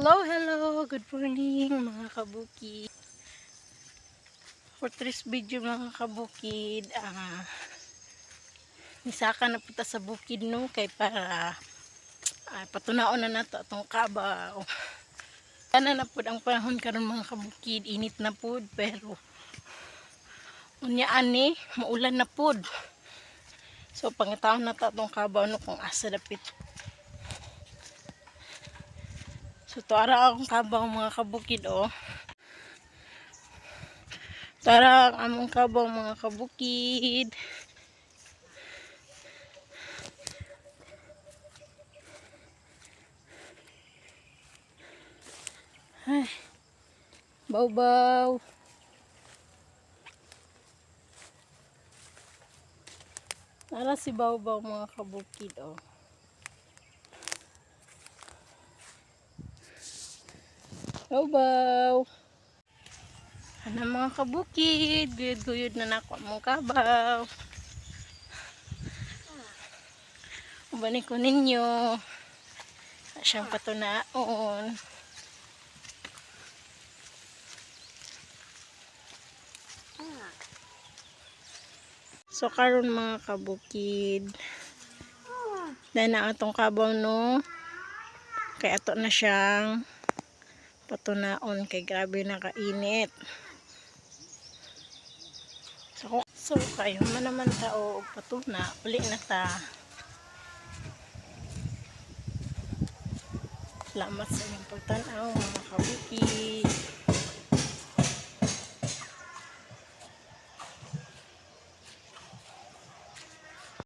Hello, hello! Good morning mga kabukid. For this video mga kabukid, nisaka na punta sa bukid no, kay para patunaon na nato atong kabaw. Kana na pud ang panahon karon mga kabukid, init na pud pero unya ani maulan na pud. So pangitawon na ta atong kabaw no kung asa dapit. So tuara akong kabaw mga kabukid oh. Tara ang among kabaw mga kabukid. Ay, baw-baw. Nara si baw-baw mga kabukid oh. Baw-baw. Ano mga kabukid, guyod-guyod na nako among kabaw. Ubani ko ninyo. Siyang patunaon. So karon mga kabukid, dahil na atong kabaw no, kay ato na siyang patunaon kay grabe na kainit. So kayo man naman tao og patuna, uli na ta. Salamat sa inyong pagtanaw mga kabukid.